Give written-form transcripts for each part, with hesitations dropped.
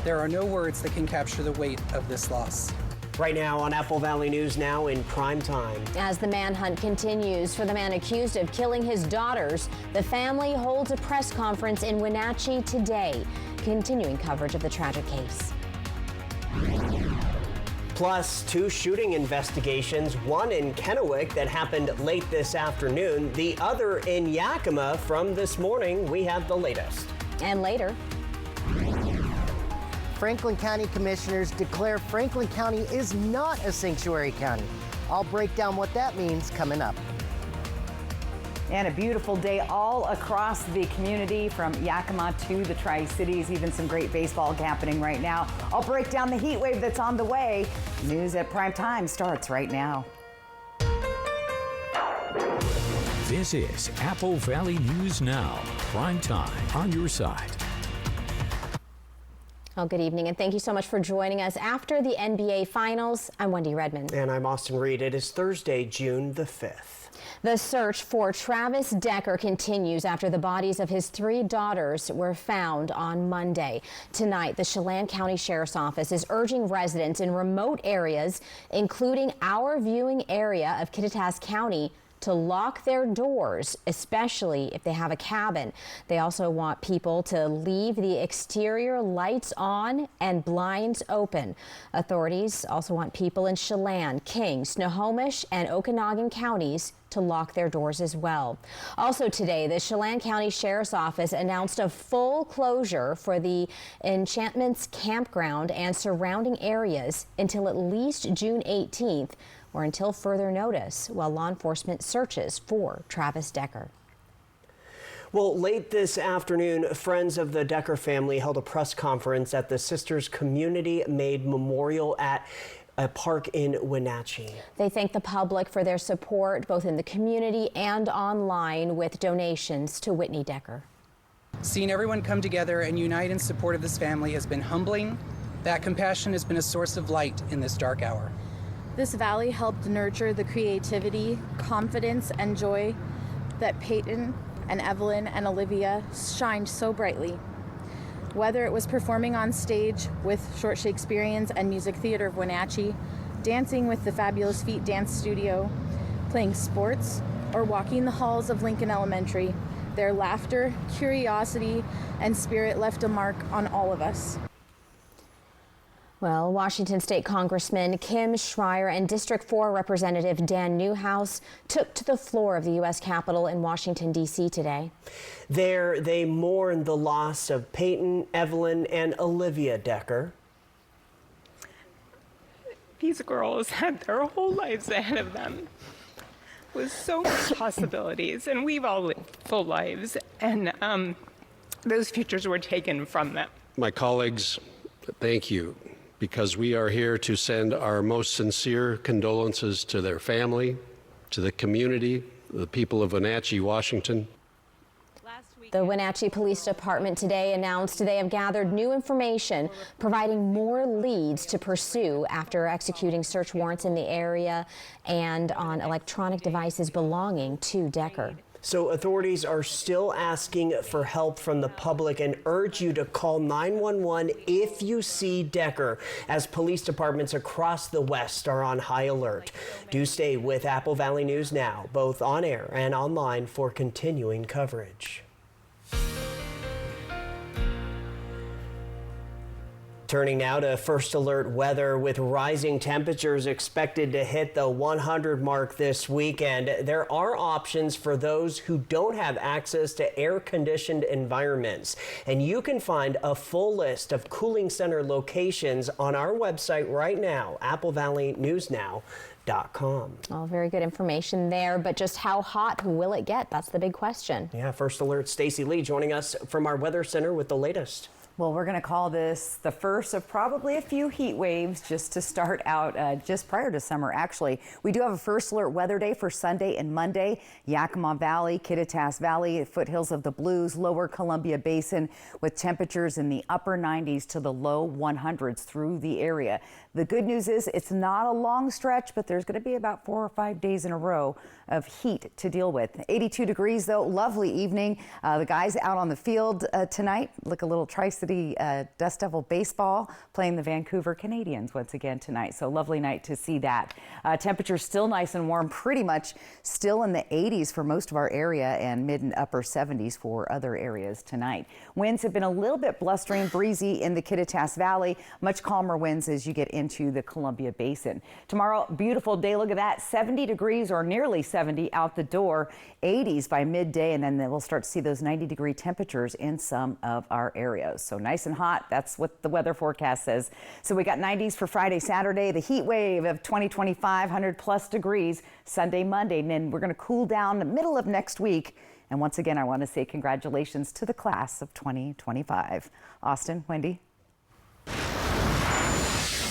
There are no words that can capture the weight of this loss. Right now on Apple Valley News Now in Primetime. As the manhunt continues for the man accused of killing his daughters, the family holds a press conference in Wenatchee today, continuing coverage of the tragic case. Plus, 2 shooting investigations, one in Kennewick that happened late this afternoon, the other in Yakima from this morning. We have the latest. And later, Franklin County Commissioners declare Franklin County is not a sanctuary county. I'll break down what that means coming up. And a beautiful day all across the community, from Yakima to the Tri-Cities. Even some great baseball happening right now. I'll break down the heat wave that's on the way. News at Primetime starts right now. This is Apple Valley News Now, Primetime, on your side. well, good evening, and thank you so much for joining us. After the NBA Finals, I'm Wendy Redmond. And I'm Austin Reed. It is Thursday, June the 5th. The search for Travis Decker continues after the bodies of his 3 daughters were found on Monday. Tonight, the Chelan County Sheriff's Office is urging residents in remote areas, including our viewing area of Kittitas County, to lock their doors, especially if they have a cabin. They also want people to leave the exterior lights on and blinds open. Authorities also want people in Chelan, King, Snohomish, and Okanagan counties to lock their doors as well. Also today, the Chelan County Sheriff's Office announced a full closure for the Enchantments Campground and surrounding areas until at least June 18th, or until further notice, while law enforcement searches for Travis Decker. Well, late this afternoon, friends of the Decker family held a press conference at the Sisters Community Made Memorial at a park in Wenatchee. They thank the public for their support, both in the community and online, with donations to Whitney Decker. Seeing everyone come together and unite in support of this family has been humbling. That compassion has been a source of light in this dark hour. This valley helped nurture the creativity, confidence, and joy that Peyton and Evelyn and Olivia shined so brightly. Whether it was performing on stage with Short Shakespeareans and Music Theater of Wenatchee, dancing with the Fabulous Feet Dance Studio, playing sports, or walking the halls of Lincoln Elementary, their laughter, curiosity, and spirit left a mark on all of us. Well, Washington State Congressman Kim Schreier and District 4 Representative Dan Newhouse took to the floor of the U.S. Capitol in Washington, D.C. today. There, they mourned the loss of Peyton, Evelyn, and Olivia Decker. These girls had their whole lives ahead of them with so many possibilities, and we've all lived full lives, and those futures were taken from them. My colleagues, thank you, because we are here to send our most sincere condolences to their family, to the community, the people of Wenatchee, Washington. The Wenatchee Police Department today announced they have gathered new information, providing more leads to pursue after executing search warrants in the area and on electronic devices belonging to Decker. So authorities are still asking for help from the public and urge you to call 911 if you see Decker, as police departments across the West are on high alert. Do stay with Apple Valley News Now, both on air and online, for continuing coverage. Turning now to first alert weather, with rising temperatures expected to hit the 100 mark this weekend. There are options for those who don't have access to air-conditioned environments. And you can find a full list of cooling center locations on our website right now, applevalleynewsnow.com. All very good information there, but just how hot will it get? That's the big question. Yeah, First Alert Stacy Lee joining us from our Weather Center with the latest. Well, we're going to call this the first of probably a few heat waves just to start out just prior to summer, actually. We do have a first alert weather day for Sunday and Monday. Yakima Valley, Kittitas Valley, foothills of the Blues, lower Columbia Basin, with temperatures in the upper 90s to the low 100s through the area. The good news is it's not a long stretch, but there's going to be about 4 or 5 days in a row of heat to deal with. 82 degrees, though. Lovely evening. The guys out on the field tonight look a little Tri-City City Dust Devil baseball playing the Vancouver Canadians once again tonight. So lovely night to see that. Temperatures still nice and warm, pretty much still in the 80s for most of our area and mid and upper 70s for other areas tonight. Winds have been a little bit blustering, breezy in the Kittitas Valley. Much calmer winds as you get into the Columbia Basin. Tomorrow, beautiful day. Look at that, 70 degrees or nearly 70 out the door, 80s by midday, and then we'll start to see those 90-degree temperatures in some of our areas. So nice and hot. That's what the weather forecast says. So we got 90s for Friday, Saturday, the heat wave of 2025, 100+ degrees Sunday, Monday, and then we're going to cool down the middle of next week. And once again, I want to say congratulations to the class of 2025. Austin, Wendy.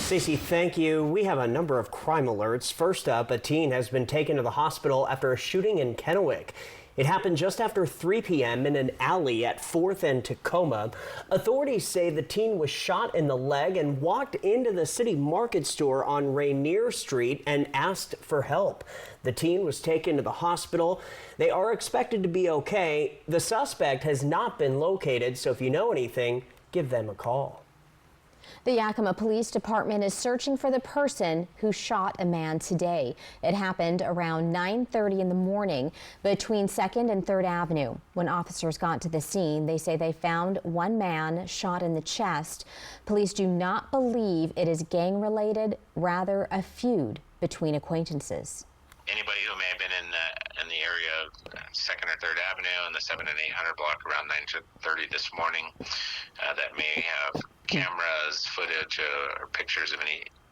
Stacey, thank you. We have a number of crime alerts. First up, a teen has been taken to the hospital after a shooting in Kennewick. It happened just after 3 p.m. in an alley at 4th and Tacoma. Authorities say the teen was shot in the leg and walked into the city market store on Rainier Street and asked for help. The teen was taken to the hospital. They are expected to be okay. The suspect has not been located, so if you know anything, give them a call. The Yakima Police Department is searching for the person who shot a man today. It happened around 9:30 in the morning between 2nd and 3rd Avenue. When officers got to the scene, they say they found one man shot in the chest. Police do not believe it is gang-related, rather a feud between acquaintances. Anybody who may have been in the area of 2nd or 3rd Avenue and the 7 and 800 block around 9:30 this morning that may have cameras, footage, or pictures of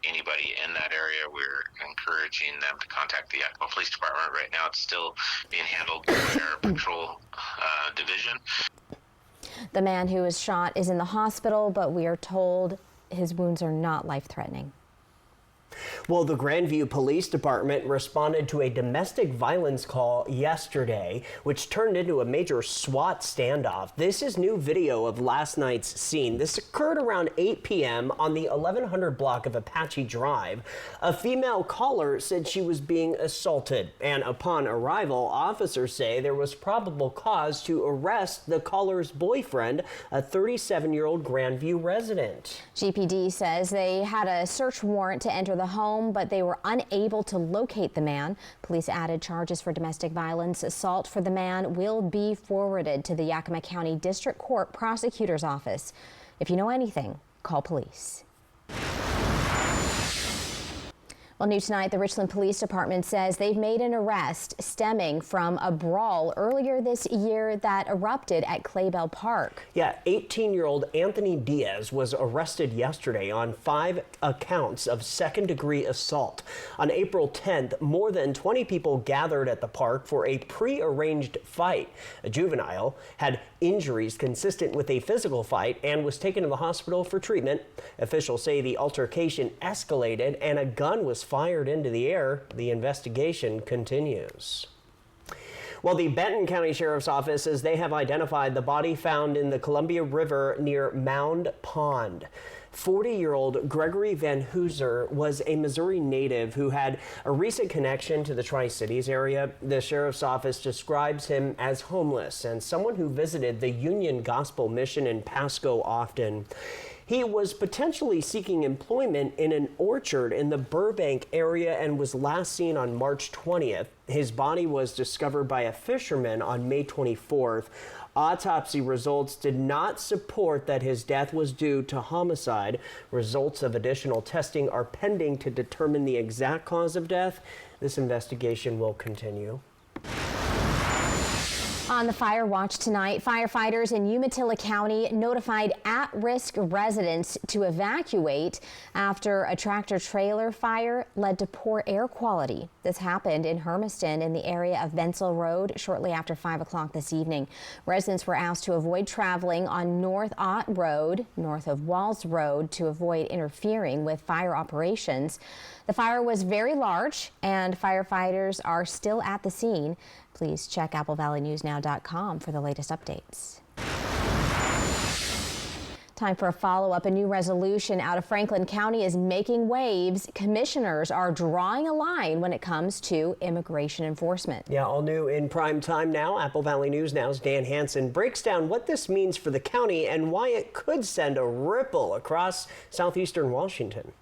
anybody in that area, we're encouraging them to contact the Yakima Police Department. Right now, it's still being handled by our patrol division. The man who was shot is in the hospital, but we are told his wounds are not life-threatening. Well, the Grandview Police Department responded to a domestic violence call yesterday, which turned into a major SWAT standoff. This is new video of last night's scene. This occurred around 8 p.m. on the 1100 block of Apache Drive. A female caller said she was being assaulted, and upon arrival, officers say there was probable cause to arrest the caller's boyfriend, a 37-year-old Grandview resident. GPD says they had a search warrant to enter the home, but they were unable to locate the man. Police added charges for domestic violence. Assault for the man will be forwarded to the Yakima County District Court Prosecutor's Office. If you know anything, call police. Well, new tonight, the Richland Police Department says they've made an arrest stemming from a brawl earlier this year that erupted at Claybell Park. Yeah, 18-year-old Anthony Diaz was arrested yesterday on 5 accounts of second-degree assault. On April 10th, more than 20 people gathered at the park for a pre-arranged fight. A juvenile had injuries consistent with a physical fight and was taken to the hospital for treatment. Officials say the altercation escalated and a gun was fired into the air. The investigation continues. Well, the Benton County Sheriff's Office says they have identified the body found in the Columbia River near Mound Pond. 40-year-old Gregory Van Hooser was a Missouri native who had a recent connection to the Tri-Cities area. The Sheriff's Office describes him as homeless and someone who visited the Union Gospel Mission in Pasco often. He was potentially seeking employment in an orchard in the Burbank area and was last seen on March 20th. His body was discovered by a fisherman on May 24th. Autopsy results did not support that his death was due to homicide. Results of additional testing are pending to determine the exact cause of death. This investigation will continue. On the fire watch tonight, firefighters in Umatilla County notified at-risk residents to evacuate after a tractor-trailer fire led to poor air quality. This happened in Hermiston in the area of Bensel Road shortly after 5 o'clock this evening. Residents were asked to avoid traveling on North Ott Road, north of Walls Road, to avoid interfering with fire operations. The fire was very large, and firefighters are still at the scene. Please check AppleValleyNewsNow.com for the latest updates. Time for a follow-up. A new resolution out of Franklin County is making waves. Commissioners are drawing a line when it comes to immigration enforcement. Yeah, all new in prime time now. Apple Valley News Now's Dan Hansen breaks down what this means for the county and why it could send a ripple across southeastern Washington.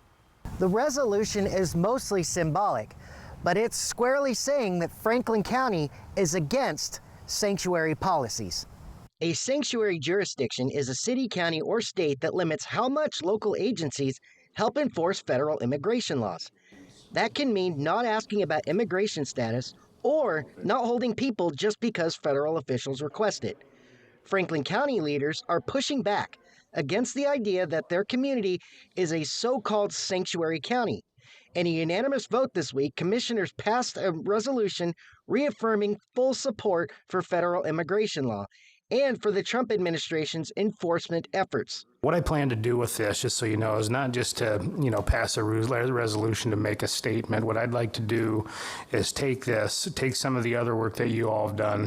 The resolution is mostly symbolic, but it's squarely saying that Franklin County is against sanctuary policies. A sanctuary jurisdiction is a city, county, or state that limits how much local agencies help enforce federal immigration laws. That can mean not asking about immigration status or not holding people just because federal officials request it. Franklin County leaders are pushing back against the idea that their community is a so-called sanctuary county. In a unanimous vote this week, commissioners passed a resolution reaffirming full support for federal immigration law and for the Trump administration's enforcement efforts. What I plan to do with this, just so you know, is not just to, pass a resolution to make a statement. What I'd like to do is take some of the other work that you all have done,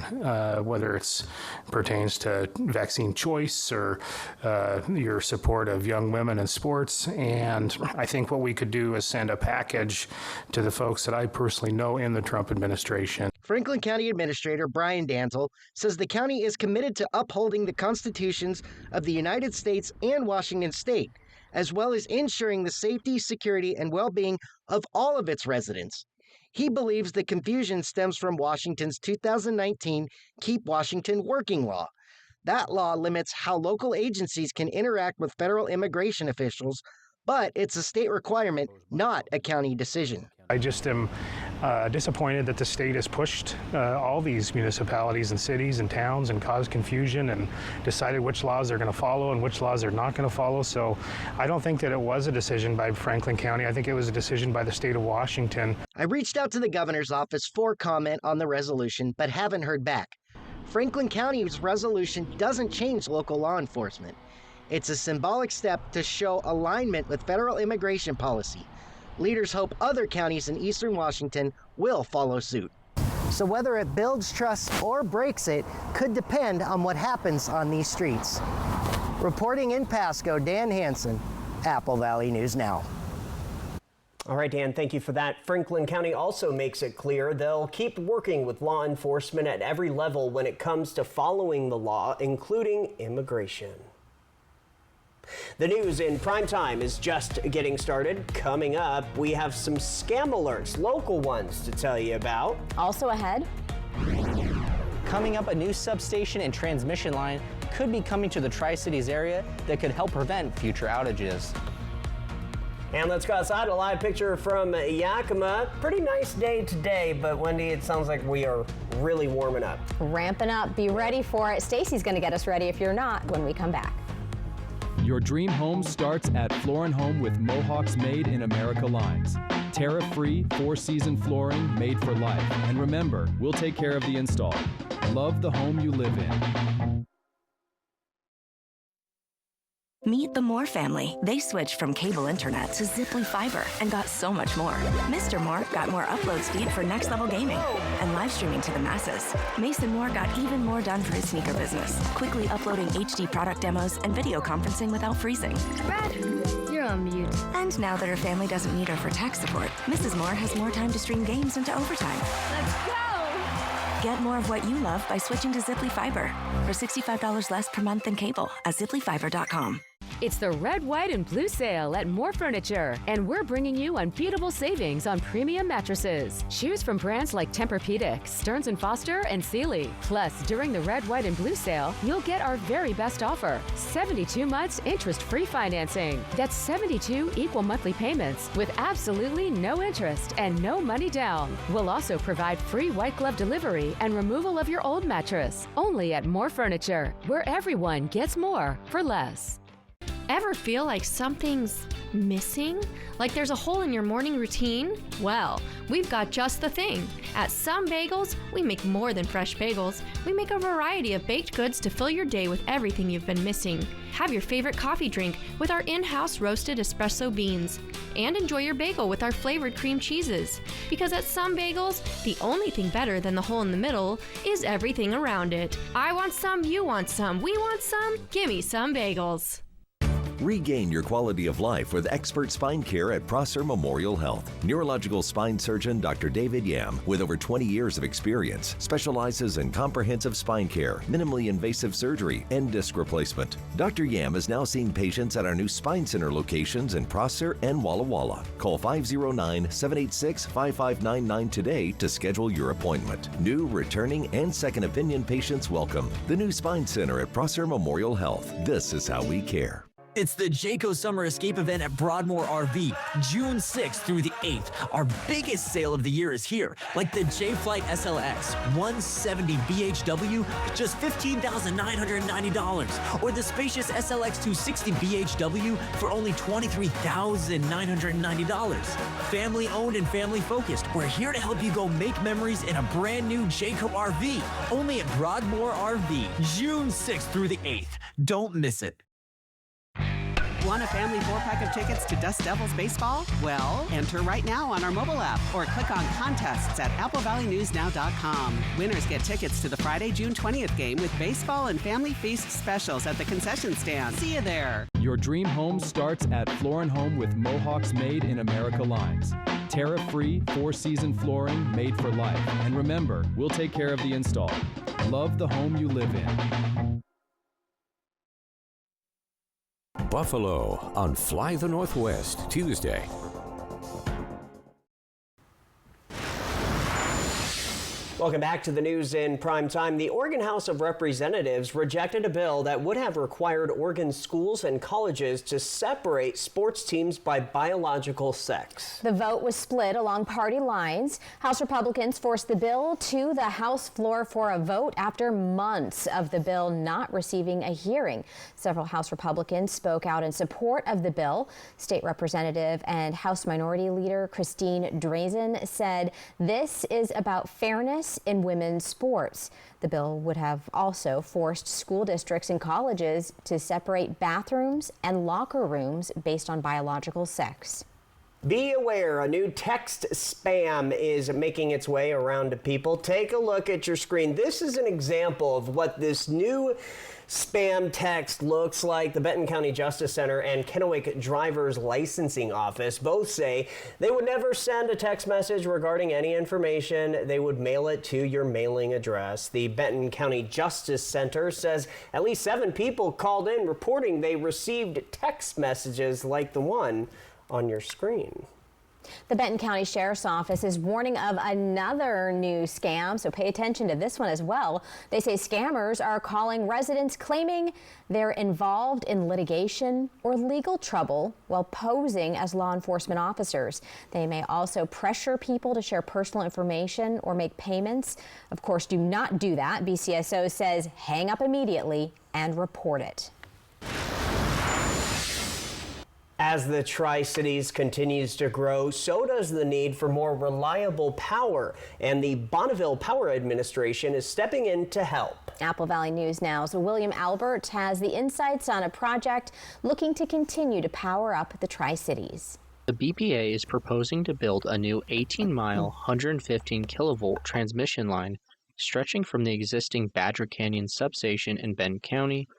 whether it's pertains to vaccine choice or your support of young women in sports. And I think what we could do is send a package to the folks that I personally know in the Trump administration. Franklin County Administrator Brian Danzel says the county is committed to upholding the constitutions of the United States and Washington State, as well as ensuring the safety, security, and well-being of all of its residents. He believes the confusion stems from Washington's 2019 Keep Washington Working law. That law limits how local agencies can interact with federal immigration officials, but it's a state requirement, not a county decision. I just am disappointed that the state has pushed all these municipalities and cities and towns and caused confusion and decided which laws they're going to follow and which laws they're not going to follow. So I don't think that it was a decision by Franklin County. I think it was a decision by the state of Washington. I reached out to the governor's office for comment on the resolution, but haven't heard back. Franklin County's resolution doesn't change local law enforcement. It's a symbolic step to show alignment with federal immigration policy. Leaders hope other counties in eastern Washington will follow suit. So whether it builds trust or breaks it could depend on what happens on these streets. Reporting in Pasco, Dan Hansen, Apple Valley News Now. All right, Dan, thank you for that. Franklin County also makes it clear they'll keep working with law enforcement at every level when it comes to following the law, including immigration. The news in prime time is just getting started. Coming up, we have some scam alerts, local ones, to tell you about. Also ahead, coming up, a new substation and transmission line could be coming to the Tri-Cities area that could help prevent future outages. And let's go outside. A live picture from Yakima. Pretty nice day today, but Wendy, it sounds like we are really warming up. Ramping up. Be ready for it. Stacy's going to get us ready if you're not when we come back. Your dream home starts at Floor & Home with Mohawk's Made in America lines. Tariff-free, 4-season flooring made for life. And remember, we'll take care of the install. Love the home you live in. Meet the Moore family. They switched from cable internet to Ziply Fiber and got so much more. Mr. Moore got more upload speed for next level gaming and live streaming to the masses. Mason Moore got even more done for his sneaker business, quickly uploading HD product demos and video conferencing without freezing. Brad, you're on mute. And now that her family doesn't need her for tech support, Mrs. Moore has more time to stream games into overtime. Let's go! Get more of what you love by switching to Ziply Fiber for $65 less per month than cable at ziplyfiber.com. It's the red, white, and blue sale at More Furniture, and we're bringing you unbeatable savings on premium mattresses. Choose from brands like Tempur-Pedic, Stearns & Foster, and Sealy. Plus, during the red, white, and blue sale, you'll get our very best offer, 72 months interest-free financing. That's 72 equal monthly payments with absolutely no interest and no money down. We'll also provide free white glove delivery and removal of your old mattress. Only at More Furniture, where everyone gets more for less. Ever feel like something's missing? Like there's a hole in your morning routine? Well, we've got just the thing. At Some Bagels, we make more than fresh bagels. We make a variety of baked goods to fill your day with everything you've been missing. Have your favorite coffee drink with our in-house roasted espresso beans. And enjoy your bagel with our flavored cream cheeses. Because at Some Bagels, the only thing better than the hole in the middle is everything around it. I want some, you want some, we want some, gimme Some Bagels. Regain your quality of life with expert spine care at Prosser Memorial Health. Neurological spine surgeon Dr. David Yam, with over 20 years of experience, specializes in comprehensive spine care, minimally invasive surgery, and disc replacement. Dr. Yam is now seeing patients at our new Spine Center locations in Prosser and Walla Walla. Call 509-786-5599 today to schedule your appointment. New, returning, and second opinion patients welcome. The new Spine Center at Prosser Memorial Health. This is how we care. It's the Jayco Summer Escape event at Broadmoor RV, June 6th through the 8th. Our biggest sale of the year is here, like the J-Flight SLX 170 BHW, just $15,990, or the spacious SLX 260 BHW for only $23,990. Family owned and family focused, we're here to help you go make memories in a brand new Jayco RV, only at Broadmoor RV, June 6th through the 8th. Don't miss it. Want a family 4-pack of tickets to Dust Devils baseball? Well, enter right now on our mobile app or click on contests at AppleValleyNewsNow.com. Winners get tickets to the Friday, June 20th game with baseball and family feast specials at the concession stand. See you there. Your dream home starts at Floor & Home with Mohawk's Made in America lines. Tariff-free, 4-season flooring made for life. And remember, we'll take care of the install. Love the home you live in. Buffalo on Fly the Northwest, Tuesday. Welcome back to the news in prime time. The Oregon House of Representatives rejected a bill that would have required Oregon schools and colleges to separate sports teams by biological sex. The vote was split along party lines. House Republicans forced the bill to the House floor for a vote after months of the bill not receiving a hearing. Several House Republicans spoke out in support of the bill. State Representative and House Minority Leader Christine Drazen said this is about fairness in women's sports. The bill would have also forced school districts and colleges to separate bathrooms and locker rooms based on biological sex. Be aware, a new text spam is making its way around to people. Take a look at your screen. This is an example of what this new spam text looks like. The Benton County Justice Center and Kennewick Driver's Licensing Office both say they would never send a text message regarding any information. They would mail it to your mailing address. The Benton County Justice Center says at least 7 people called in reporting they received text messages like the one on your screen. The Benton County Sheriff's Office is warning of another new scam, so pay attention to this one as well. They say scammers are calling residents claiming they're involved in litigation or legal trouble while posing as law enforcement officers. They may also pressure people to share personal information or make payments. Of course, do not do that. BCSO says hang up immediately and report it. As the Tri-Cities continues to grow, so does the need for more reliable power, and the Bonneville Power Administration is stepping in to help. Apple Valley News Now's William Albert has the insights on a project looking to continue to power up the Tri-Cities. The BPA is proposing to build a new 18-mile, 115 kilovolt transmission line stretching from the existing Badger Canyon substation in Benton County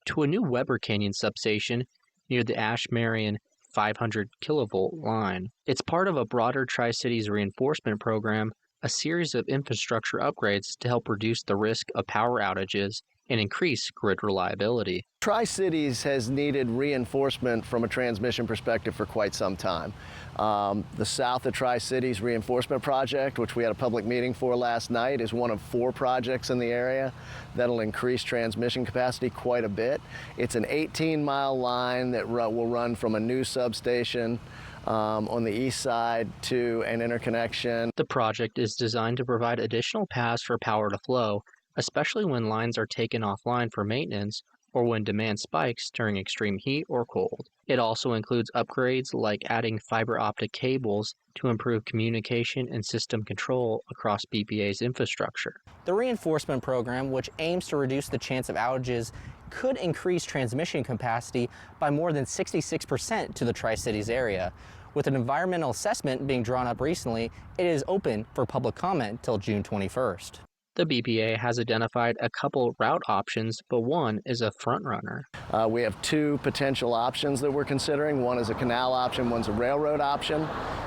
to a new Weber Canyon substation near the Ash Marion 500 kilovolt line. It's part of a broader Tri-Cities reinforcement program, a series of infrastructure upgrades to help reduce the risk of power outages and increase grid reliability. Tri-Cities has needed reinforcement from a transmission perspective for quite some time. The South of Tri-Cities Reinforcement Project, which we had a public meeting for last night, is one of 4 projects in the area that'll increase transmission capacity quite a bit. It's an 18-mile line that will run from a new substation on the east side to an interconnection. The project is designed to provide additional paths for power to flow, especially when lines are taken offline for maintenance or when demand spikes during extreme heat or cold. It also includes upgrades like adding fiber optic cables to improve communication and system control across BPA's infrastructure. The reinforcement program, which aims to reduce the chance of outages, could increase transmission capacity by more than 66% to the Tri-Cities area. With an environmental assessment being drawn up recently, it is open for public comment till June 21st. The BPA has identified a couple route options, but one is a front runner. We have two potential options that we're considering. One is a canal option, one's a railroad option.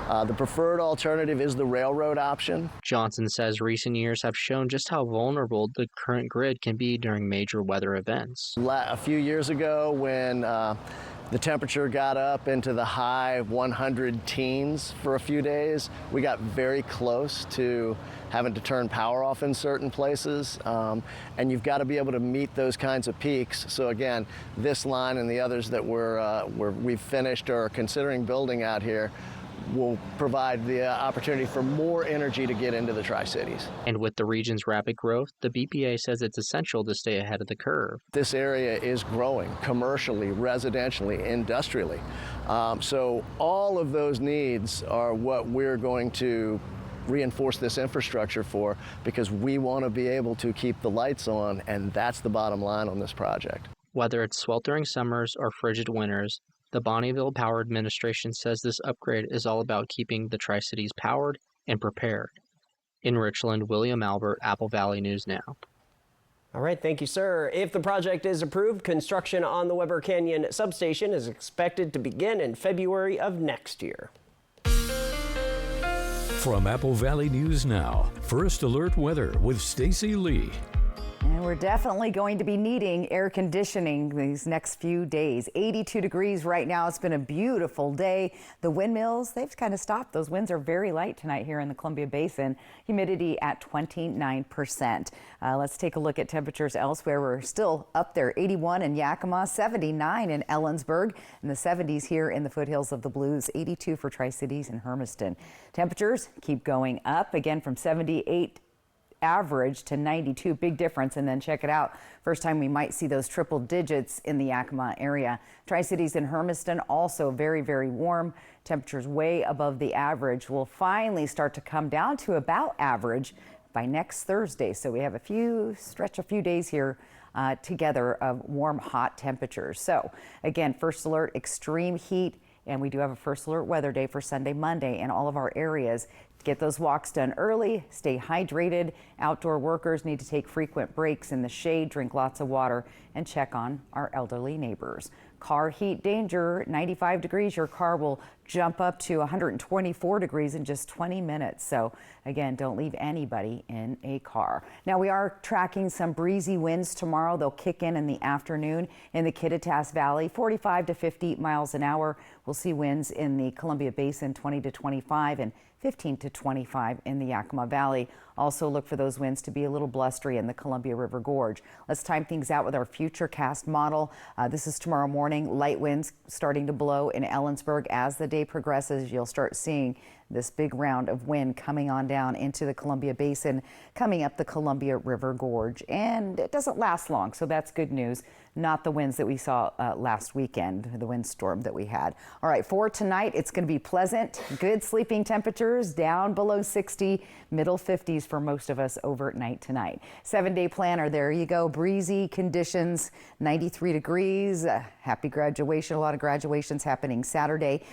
The preferred alternative is the railroad option. Johnson says recent years have shown just how vulnerable the current grid can be during major weather events. A few years ago, when the temperature got up into the high 100 teens for a few days, we got very close to having to turn power off in certain places, and you've got to be able to meet those kinds of peaks. So again, this line and the others that we've finished or are considering building out here will provide the opportunity for more energy to get into the Tri-Cities. And with the region's rapid growth, the BPA says it's essential to stay ahead of the curve. This area is growing commercially, residentially, industrially. So all of those needs are what we're going to reinforce this infrastructure for, because we want to be able to keep the lights on, and that's the bottom line on this project. Whether it's sweltering summers or frigid winters, the Bonneville Power Administration says this upgrade is all about keeping the Tri-Cities powered and prepared. In Richland, William Albert, Apple Valley News Now. All right, thank you, sir. If the project is approved, construction on the Weber Canyon substation is expected to begin in February of next year. From Apple Valley News Now, First Alert Weather with Stacy Lee. And we're definitely going to be needing air conditioning these next few days. 82 degrees right now. It's been a beautiful day. The windmills, they've kind of stopped. Those winds are very light tonight here in the Columbia Basin. Humidity at 29%. Let's take a look at temperatures elsewhere. We're still up there. 81 in Yakima, 79 in Ellensburg, and the 70s here in the foothills of the Blues. 82 for Tri-Cities and Hermiston. Temperatures keep going up again from 78 average to 92, big difference. And then check it out, first time we might see those triple digits in the Yakima area. Tri-Cities and Hermiston also very, very warm. Temperatures way above the average will finally start to come down to about average by next Thursday. So we have a few days here together of warm, hot temperatures. So again, first alert, extreme heat. And we do have a first alert weather day for Sunday, Monday in all of our areas. Get those walks done early, stay hydrated. Outdoor workers need to take frequent breaks in the shade, drink lots of water, and check on our elderly neighbors. Car heat danger, 95 degrees. Your car will jump up to 124 degrees in just 20 minutes. So again, don't leave anybody in a car. Now we are tracking some breezy winds tomorrow. They'll kick in the afternoon in the Kittitas Valley, 45 to 50 miles an hour. We'll see winds in the Columbia Basin, 20 to 25 and 15 to 25 in the Yakima Valley. Also look for those winds to be a little blustery in the Columbia River Gorge. Let's time things out with our Futurecast model. This is tomorrow morning. Light winds starting to blow in Ellensburg. As the day progresses, you'll start seeing this big round of wind coming on down into the Columbia Basin, coming up the Columbia River Gorge. And it doesn't last long, so that's good news. Not the winds that we saw last weekend, the windstorm that we had. All right, for tonight, it's going to be pleasant, good sleeping temperatures, down below 60, middle 50s for most of us overnight tonight. 7-day planner, there you go. Breezy conditions, 93 degrees. Happy graduation. A lot of graduations happening Saturday,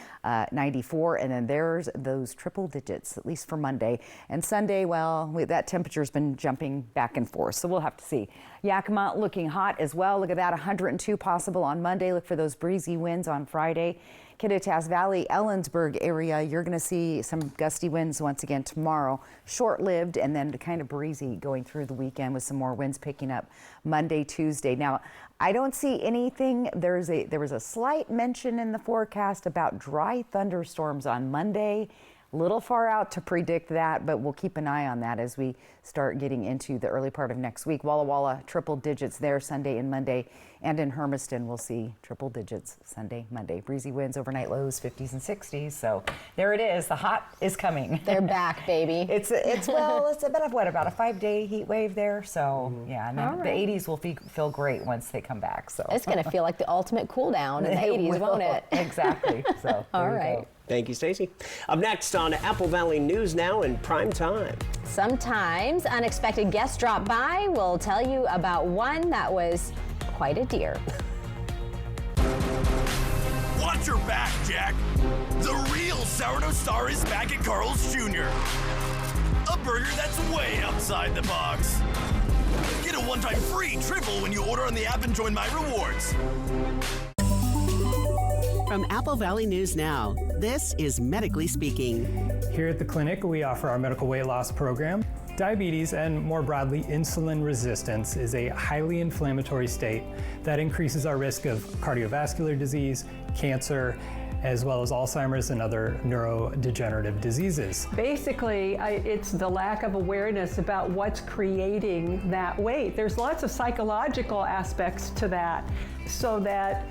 94. And then there's those triple digits, at least for Monday. And Sunday, well, that temperature's been jumping back and forth, so we'll have to see. Yakima looking hot as well. Look at that, 102 possible on Monday. Look for those breezy winds on Friday. Kittitas Valley, Ellensburg area, you're going to see some gusty winds once again tomorrow. Short-lived and then kind of breezy going through the weekend with some more winds picking up Monday, Tuesday. Now, I don't see anything. There was a slight mention in the forecast about dry thunderstorms on Monday. A little far out to predict that, but we'll keep an eye on that as we start getting into the early part of next week. Walla Walla, triple digits there Sunday and Monday. And in Hermiston, we'll see triple digits Sunday, Monday. Breezy winds, overnight lows, 50s and 60s. So there it is. The hot is coming. They're back, baby. It's a bit of about a 5-day heat wave there. So yeah, and then the 80s will feel great once they come back. So it's going to feel like the ultimate cool down in the 80s, won't it? Exactly. So all right. Thank you, Stacy. Up next on Apple Valley News Now in prime time. Sometimes unexpected guests drop by. We'll tell you about one that was quite a dear. Watch your back, Jack. The real sourdough star is back at Carl's Jr. A burger that's way outside the box. Get a one-time free triple when you order on the app and join My Rewards. From Apple Valley News Now, this is Medically Speaking. Here at the clinic, we offer our medical weight loss program. Diabetes, and more broadly, insulin resistance, is a highly inflammatory state that increases our risk of cardiovascular disease, cancer, as well as Alzheimer's and other neurodegenerative diseases. Basically, it's the lack of awareness about what's creating that weight. There's lots of psychological aspects to that, so that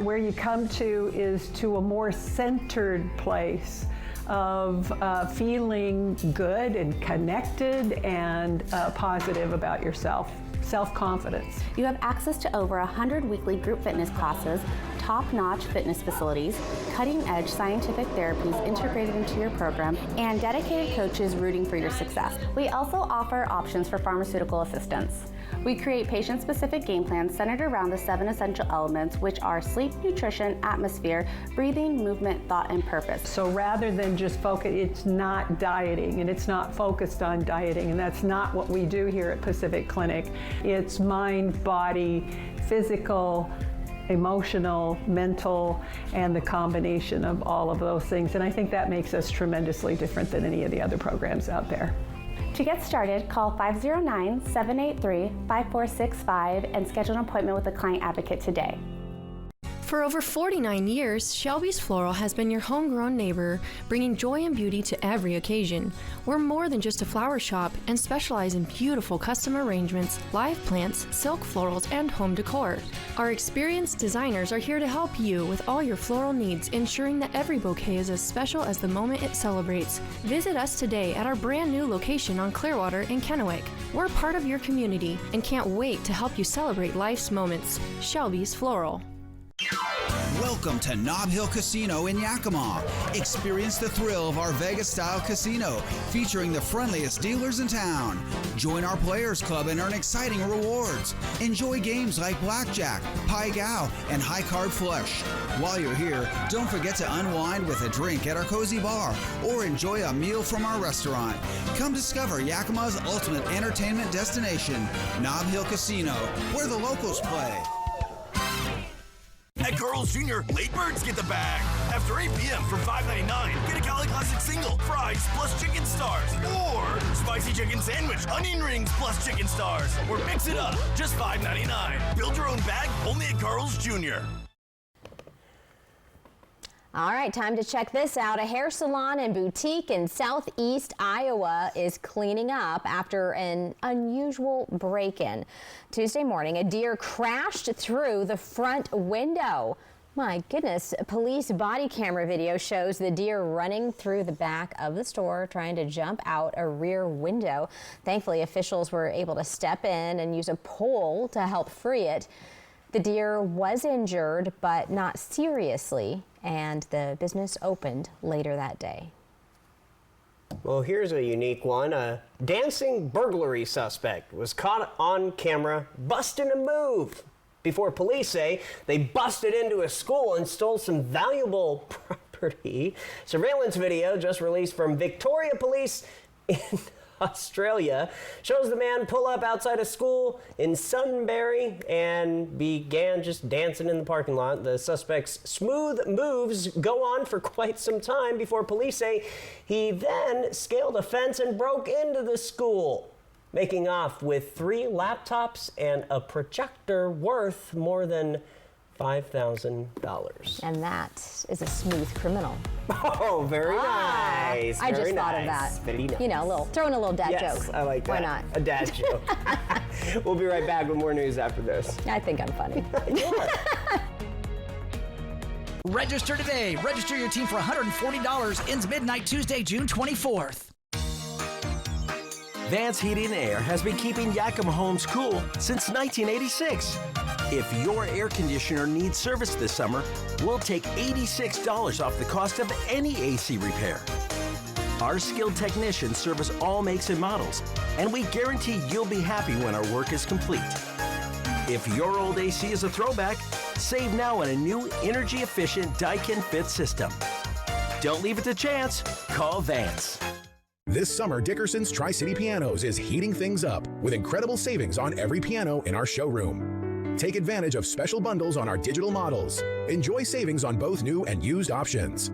where you come to is to a more centered place of feeling good and connected and positive about yourself, self-confidence. You have access to over 100 weekly group fitness classes, top-notch fitness facilities, cutting-edge scientific therapies integrated into your program, and dedicated coaches rooting for your success. We also offer options for pharmaceutical assistance. We create patient-specific game plans centered around the 7 essential elements, which are sleep, nutrition, atmosphere, breathing, movement, thought, and purpose. So rather than just focus, it's not dieting, and it's not focused on dieting, and that's not what we do here at Pacific Clinic. It's mind, body, physical, emotional, mental, and the combination of all of those things. And I think that makes us tremendously different than any of the other programs out there. To get started, call 509-783-5465 and schedule an appointment with a client advocate today. For over 49 years, Shelby's Floral has been your homegrown neighbor, bringing joy and beauty to every occasion. We're more than just a flower shop and specialize in beautiful custom arrangements, live plants, silk florals, and home decor. Our experienced designers are here to help you with all your floral needs, ensuring that every bouquet is as special as the moment it celebrates. Visit us today at our brand new location on Clearwater in Kennewick. We're part of your community and can't wait to help you celebrate life's moments. Shelby's Floral. Welcome to Nob Hill Casino in Yakima. Experience the thrill of our Vegas-style casino, featuring the friendliest dealers in town. Join our Players Club and earn exciting rewards. Enjoy games like Blackjack, Pai Gow, and High Card Flush. While you're here, don't forget to unwind with a drink at our cozy bar or enjoy a meal from our restaurant. Come discover Yakima's ultimate entertainment destination, Nob Hill Casino, where the locals play. At Carl's Jr., late birds get the bag. After 8 p.m. for $5.99, get a Cali Classic single, fries plus chicken stars. Or spicy chicken sandwich, onion rings plus chicken stars. Or mix it up, just $5.99. Build your own bag only at Carl's Jr. All right, time to check this out. A hair salon and boutique in southeast Iowa is cleaning up after an unusual break-in. Tuesday morning, a deer crashed through the front window. My goodness, police body camera video shows the deer running through the back of the store, trying to jump out a rear window. Thankfully, officials were able to step in and use a pole to help free it. The deer was injured, but not seriously, and the business opened later that day. Well, here's a unique one. A dancing burglary suspect was caught on camera busting a move before police say they busted into a school and stole some valuable property. Surveillance video just released from Victoria Police in Australia shows the man pull up outside a school in Sunbury and began just dancing in the parking lot. The suspect's smooth moves go on for quite some time before police say he then scaled a fence and broke into the school, making off with 3 laptops and a projector worth more than $5,000. And that is a smooth criminal. Oh, very nice. I just very thought nice. of that. Very nice. You know, throwing a little dad yes, joke. I like that. Why not? A dad joke. We'll be right back with more news after this. I think I'm funny. Register today. Register your team for $140. Ends midnight Tuesday, June 24th. Vance Heating and Air has been keeping Yakima homes cool since 1986. If your air conditioner needs service this summer, we'll take $86 off the cost of any AC repair. Our skilled technicians service all makes and models, and we guarantee you'll be happy when our work is complete. If your old AC is a throwback, save now on a new energy-efficient Daikin Fit system. Don't leave it to chance. Call Vance. This summer, Dickerson's Tri-City Pianos is heating things up with incredible savings on every piano in our showroom. Take advantage of special bundles on our digital models. Enjoy savings on both new and used options.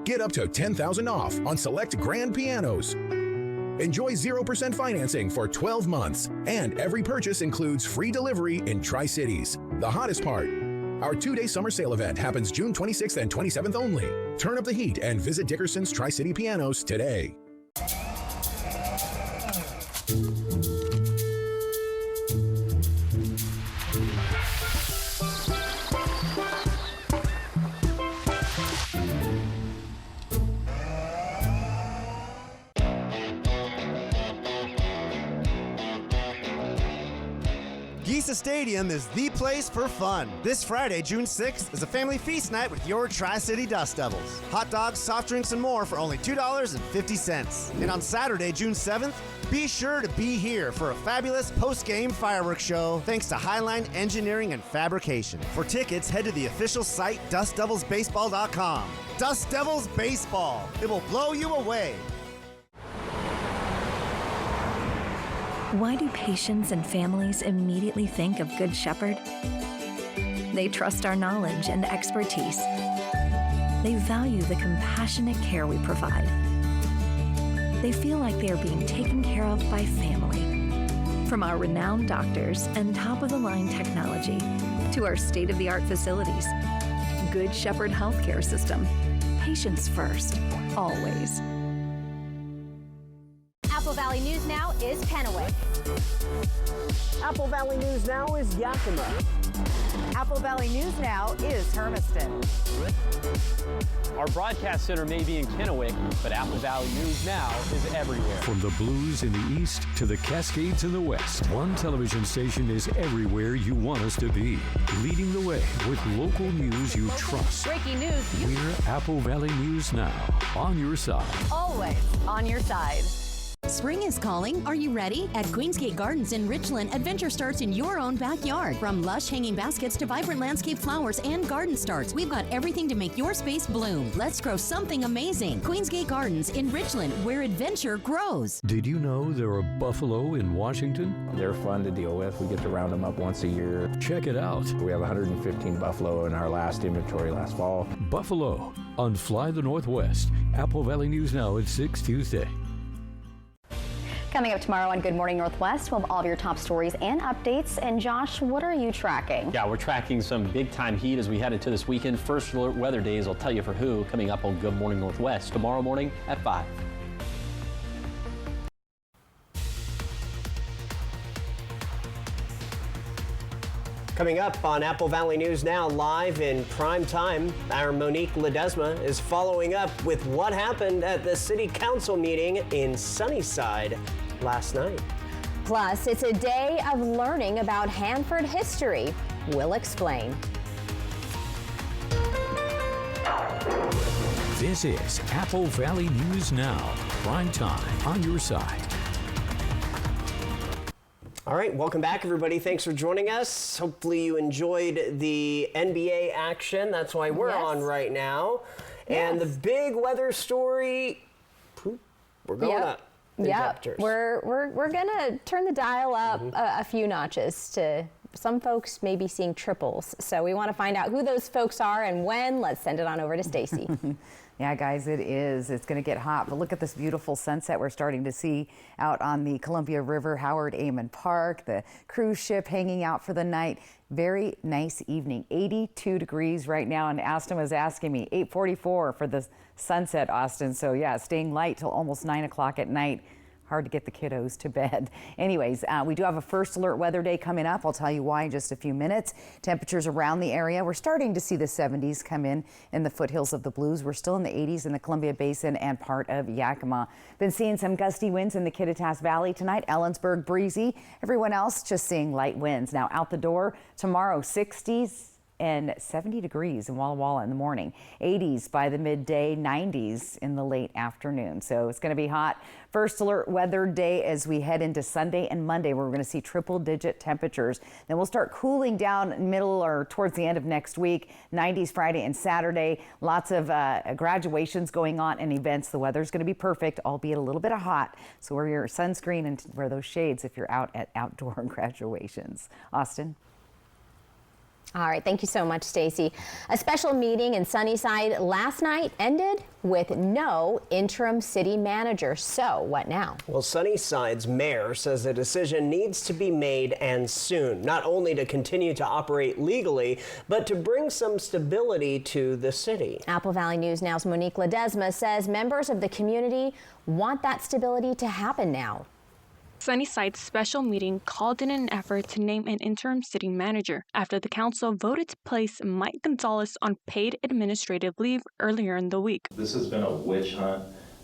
Get up to $10,000 off on select grand pianos. Enjoy 0% financing for 12 months, and every purchase includes free delivery in Tri-Cities. The hottest part, our 2-day summer sale event happens June 26th and 27th only. Turn up the heat and visit Dickerson's Tri-City Pianos today. Giza Stadium is the place for fun. This Friday, June 6th, is a family feast night with your Tri-City Dust Devils. Hot dogs, soft drinks, and more for only $2.50. And on Saturday, June 7th, be sure to be here for a fabulous post-game fireworks show thanks to Highline Engineering and Fabrication. For tickets, head to the official site, dustdevilsbaseball.com. Dust Devils Baseball. It will blow you away. Why do patients and families immediately think of Good Shepherd? They trust our knowledge and expertise. They value the compassionate care we provide. They feel like they are being taken care of by family. From our renowned doctors and top-of-the-line technology to our state-of-the-art facilities, Good Shepherd Healthcare System. Patients first, always. Apple Valley News Now is Kennewick. Apple Valley News Now is Yakima. Apple Valley News Now is Hermiston. Our broadcast center may be in Kennewick, but Apple Valley News Now is everywhere. From the Blues in the east to the Cascades in the west, one television station is everywhere you want us to be. Leading the way with local news you trust. Breaking news. We're Apple Valley News Now, on your side. Always on your side. Spring is calling. Are you ready? At Queensgate Gardens in Richland, adventure starts in your own backyard. From lush hanging baskets to vibrant landscape flowers and garden starts, we've got everything to make your space bloom. Let's grow something amazing. Queensgate Gardens in Richland, where adventure grows. Did you know there are buffalo in Washington? They're fun to deal with. We get to round them up once a year. Check it out. We have 115 buffalo in our last inventory last fall. Buffalo on Fly the Northwest. Apple Valley News Now at 6 Tuesday. Coming up tomorrow on Good Morning Northwest, we'll have all of your top stories and updates. And Josh, what are you tracking? Yeah, we're tracking some big-time heat as we head into this weekend. First alert weather days, I'll tell you for who, coming up on Good Morning Northwest tomorrow morning at 5. Coming up on Apple Valley News Now, live in prime time, our Monique Ledesma is following up with what happened at the City Council meeting in Sunnyside last night. Plus, it's a day of learning about Hanford history. We'll explain. This is Apple Valley News Now, prime time, on your side. All right, welcome back, everybody. Thanks for joining us. Hopefully you enjoyed the NBA action. That's why we're on right now. And the big weather story, we're going up. Yeah, we're gonna turn the dial up a few notches. To some folks may be seeing triples. So we want to find out who those folks are and when. Let's send it on over to Stacy. Yeah, guys, it is. It's going to get hot. But look at this beautiful sunset we're starting to see out on the Columbia River, Howard Amon Park, the cruise ship hanging out for the night. Very nice evening. 82 degrees right now. And Austin was asking me, 8:44 for the sunset, Austin. So, yeah, staying light till almost 9 o'clock at night. Hard to get the kiddos to bed. Anyways, we do have a first alert weather day coming up. I'll tell you why in just a few minutes. Temperatures around the area, we're starting to see the 70s come in the foothills of the Blues. We're still in the 80s in the Columbia Basin and part of Yakima. Been seeing some gusty winds in the Kittitas Valley tonight. Ellensburg breezy. Everyone else just seeing light winds. Now out the door tomorrow, 60s. and 70 degrees in Walla Walla in the morning. 80s by the midday, 90s in the late afternoon. So it's going to be hot. First alert weather day as we head into Sunday and Monday, where we're going to see triple-digit temperatures. Then we'll start cooling down middle or towards the end of next week. 90s Friday and Saturday. Lots of graduations going on and events. The weather's going to be perfect, albeit a little bit of hot. So wear your sunscreen and wear those shades if you're out at outdoor graduations. Austin. All right, thank you so much, Stacy. A special meeting in Sunnyside last night ended with no interim city manager. So what now? Well, Sunnyside's mayor says a decision needs to be made and soon, not only to continue to operate legally, but to bring some stability to the city. Apple Valley News Now's Monique Ledesma says members of the community want that stability to happen now. Sunnyside's special meeting called in an effort to name an interim city manager after the council voted to place Mike Gonzalez on paid administrative leave earlier in the week. This has been a witch hunt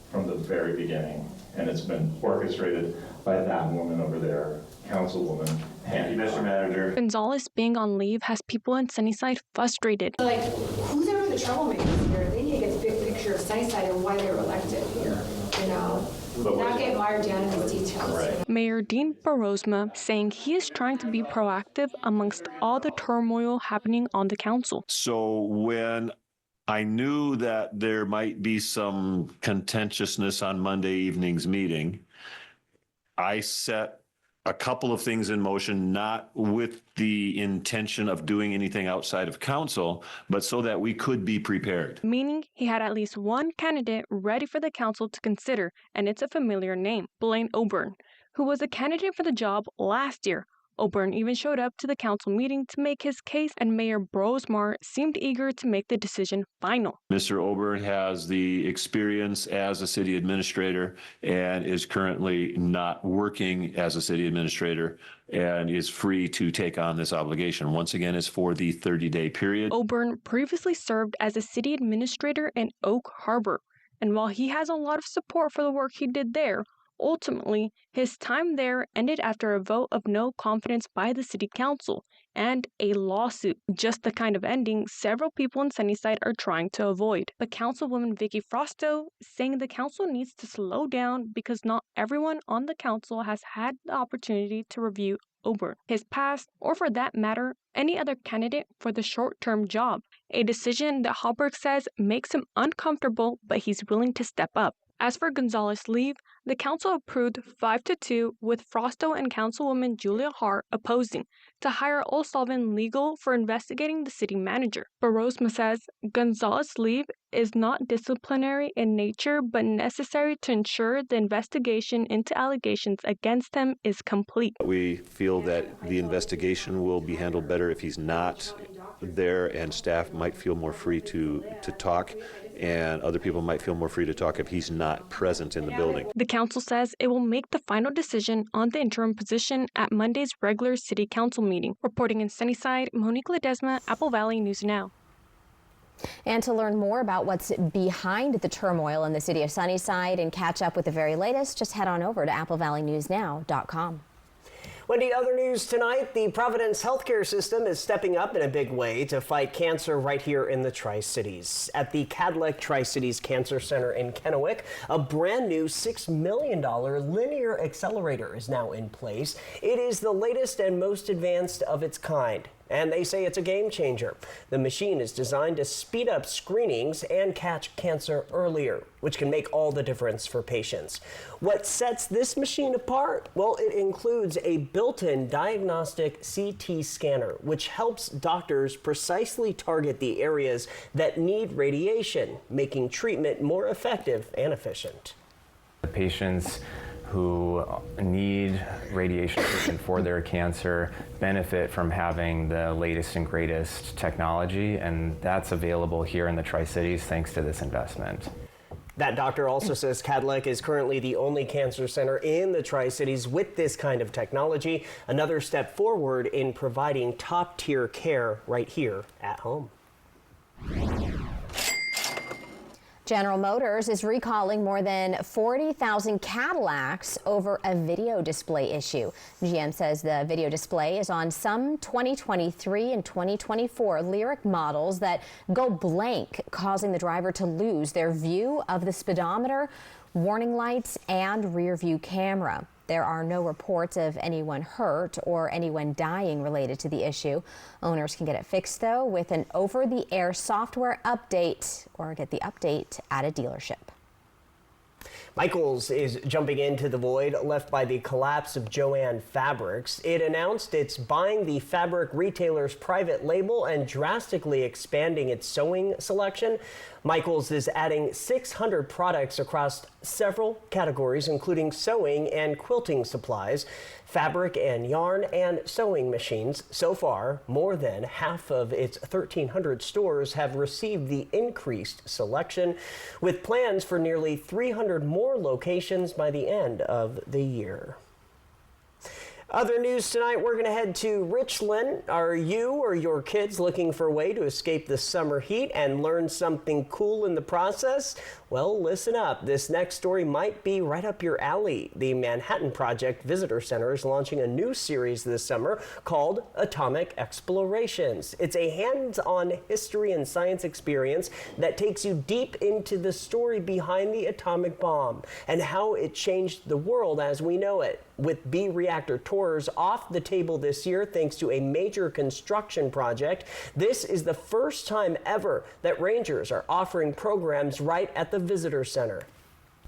from the very beginning, and it's been orchestrated by that woman over there, Councilwoman Handy. Mr. Manager. Gonzalez being on leave has people in Sunnyside frustrated. Like, who's ever the troublemakers here? They need to get the big picture of Sunnyside and why they were elected here, you know? Not get mired down in these details. Right. Mayor Dean Barosma saying he is trying to be proactive amongst all the turmoil happening on the council. So when I knew that there might be some contentiousness on Monday evening's meeting, I set a couple of things in motion, not with the intention of doing anything outside of council, but so that we could be prepared. Meaning he had at least one candidate ready for the council to consider, and it's a familiar name, Blaine Oburn, who was a candidate for the job last year. Oburn even showed up to the council meeting to make his case, and Mayor Brosmar seemed eager to make the decision final. Mr. Oburn has the experience as a city administrator and is currently not working as a city administrator and is free to take on this obligation. Once again, it's for the 30-day period. Oburn previously served as a city administrator in Oak Harbor, and while he has a lot of support for the work he did there, ultimately, his time there ended after a vote of no confidence by the city council and a lawsuit, just the kind of ending several people in Sunnyside are trying to avoid. But Councilwoman Vicky Frosto saying the council needs to slow down because not everyone on the council has had the opportunity to review Oburn, his past, or for that matter, any other candidate for the short-term job. A decision that Hallberg says makes him uncomfortable, but he's willing to step up. As for Gonzalez's leave, the council approved 5-2 with Frosto and Councilwoman Julia Hart opposing to hire O'Sullivan Legal for investigating the city manager. Barosma says Gonzalez's leave is not disciplinary in nature but necessary to ensure the investigation into allegations against him is complete. We feel that the investigation will be handled better if he's not there, and staff might feel more free to talk, and other people might feel more free to talk if he's not present in the building. The council says it will make the final decision on the interim position at Monday's regular city council meeting. Reporting in Sunnyside, Monique Ledesma, Apple Valley News Now. And to learn more about what's behind the turmoil in the city of Sunnyside and catch up with the very latest, just head on over to applevalleyNewsNow.com. Wendy, other news tonight, the Providence healthcare system is stepping up in a big way to fight cancer right here in the Tri-Cities. At the Cadillac Tri-Cities Cancer Center in Kennewick, a brand new $6 million linear accelerator is now in place. It is the latest and most advanced of its kind, and they say it's a game changer. The machine is designed to speed up screenings and catch cancer earlier, which can make all the difference for patients. What sets this machine apart? Well, it includes a built-in diagnostic CT scanner, which helps doctors precisely target the areas that need radiation, making treatment more effective and efficient. The patients who need radiation treatment for their cancer benefit from having the latest and greatest technology, and that's available here in the Tri-Cities thanks to this investment. That doctor also says Cadillac is currently the only cancer center in the Tri-Cities with this kind of technology, another step forward in providing top-tier care right here at home. General Motors is recalling more than 40,000 Cadillacs over a video display issue. GM says the video display is on some 2023 and 2024 Lyric models that go blank, causing the driver to lose their view of the speedometer, warning lights, and rear view camera. There are no reports of anyone hurt or anyone dying related to the issue. Owners can get it fixed, though, with an over-the-air software update or get the update at a dealership. Michaels is jumping into the void left by the collapse of Jo-Ann Fabrics. It announced it's buying the fabric retailer's private label and drastically expanding its sewing selection. Michaels is adding 600 products across several categories, including sewing and quilting supplies, fabric and yarn, and sewing machines. So far, more than half of its 1,300 stores have received the increased selection, with plans for nearly 300 more locations by the end of the year. Other news tonight, we're going to head to Richland. Are you or your kids looking for a way to escape the summer heat and learn something cool in the process? Well, listen up. This next story might be right up your alley. The Manhattan Project Visitor Center is launching a new series this summer called Atomic Explorations. It's a hands-on history and science experience that takes you deep into the story behind the atomic bomb and how it changed the world as we know it. With B-reactor tours off the table this year thanks to a major construction project, this is the first time ever that rangers are offering programs right at the visitor center.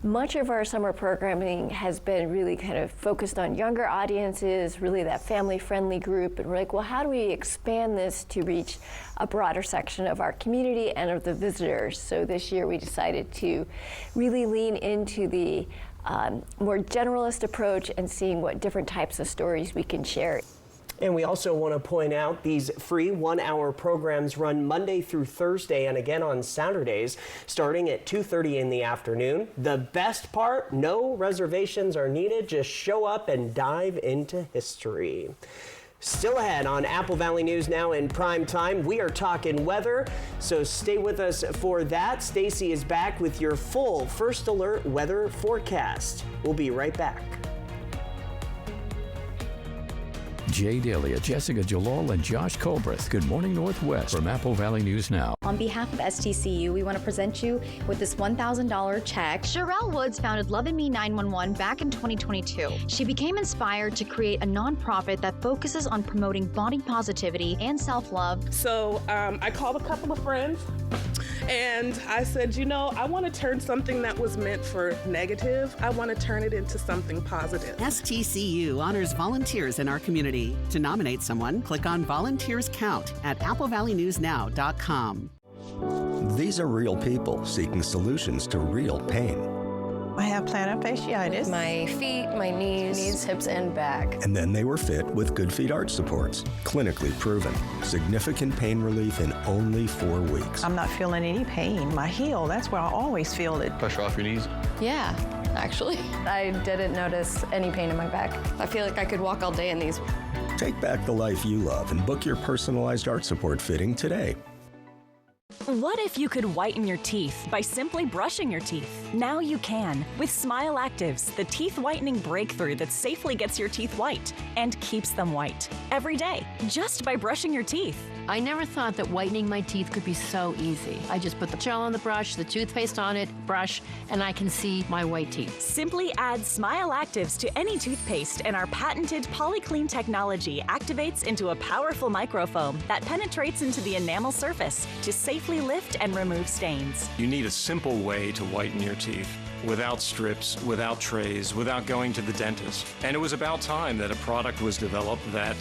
Much of our summer programming has been really kind of focused on younger audiences, really that family-friendly group, and we're like, well, how do we expand this to reach a broader section of our community and of the visitors? So this year we decided to really lean into the more generalist approach and seeing what different types of stories we can share. And we also want to point out these free 1-hour programs run Monday through Thursday and again on Saturdays, starting at 2:30 in the afternoon. The best part, no reservations are needed. Just show up and dive into history. Still ahead on Apple Valley News Now in prime time, we are talking weather, so stay with us for that. Stacy is back with your full First Alert weather forecast. We'll be right back. Jay Dalia, Jessica Jalal, and Josh Colbreth. Good morning, Northwest from Apple Valley News Now. On behalf of STCU, we want to present you with this $1,000 check. Sherelle Woods founded Love and Me 911 back in 2022. She became inspired to create a nonprofit that focuses on promoting body positivity and self-love. So I called a couple of friends and I said, you know, I want to turn something that was meant for negative, I want to turn it into something positive. STCU honors volunteers in our community. To nominate someone, click on Volunteers Count at applevalleynewsnow.com. These are real people seeking solutions to real pain. I have plantar fasciitis. My feet, my knees, hips, and back. And then they were fit with Good Feet arch supports. Clinically proven. Significant pain relief in only 4 weeks. I'm not feeling any pain. My heel, that's where I always feel it. Pressure off your knees? Yeah, actually. I didn't notice any pain in my back. I feel like I could walk all day in these. Take back the life you love and book your personalized arch support fitting today. What if you could whiten your teeth by simply brushing your teeth? Now you can with Smile Actives, the teeth whitening breakthrough that safely gets your teeth white and keeps them white every day, just by brushing your teeth. I never thought that whitening my teeth could be so easy. I just put the gel on the brush, the toothpaste on it, brush, and I can see my white teeth. Simply add Smile Actives to any toothpaste and our patented PolyClean technology activates into a powerful microfoam that penetrates into the enamel surface to safely lift and remove stains. You need a simple way to whiten your teeth. Without strips, without trays, without going to the dentist. And it was about time that a product was developed that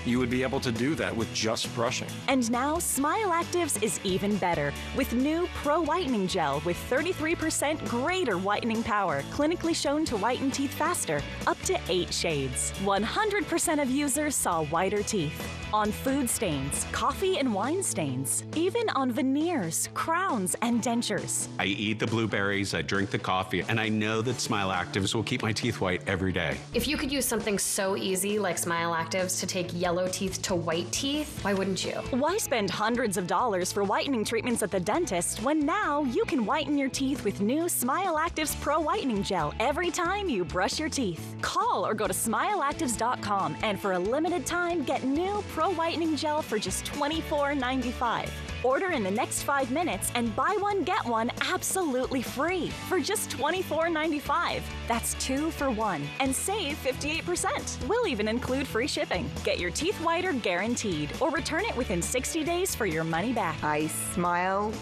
you would be able to do that with just brushing. And now Smile Actives is even better with new Pro Whitening Gel with 33% greater whitening power, clinically shown to whiten teeth faster, up to 8 shades. 100% of users saw whiter teeth. On food stains, coffee and wine stains, even on veneers, crowns, and dentures. I eat the blueberries, I drink the coffee, and I know that Smile Actives will keep my teeth white every day. If you could use something so easy like Smile Actives to take yellow yellow teeth to white teeth. Why wouldn't you? Why spend hundreds of dollars for whitening treatments at the dentist when now you can whiten your teeth with new Smile Actives Pro Whitening Gel every time you brush your teeth? Call or go to smileactives.com and for a limited time get new Pro Whitening Gel for just $24.95. Order in the next 5 minutes and buy one, get one absolutely free for just $24.95. That's 2 for 1 and save 58%. We'll even include free shipping. Get your teeth whiter guaranteed or return it within 60 days for your money back. I smile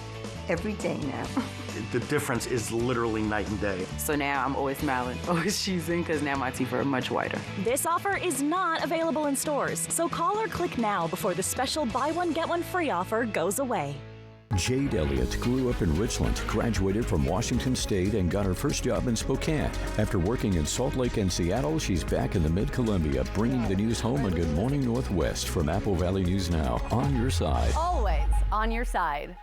every day now. The difference is literally night and day. So now I'm always smiling, always cheesing, because now my teeth are much whiter. This offer is not available in stores, so call or click now before the special buy one, get one free offer goes away. Jade Elliott grew up in Richland, graduated from Washington State, and got her first job in Spokane. After working in Salt Lake and Seattle, she's back in the Mid-Columbia, bringing the news home on Good Morning Northwest from Apple Valley News Now. On your side. Always on your side.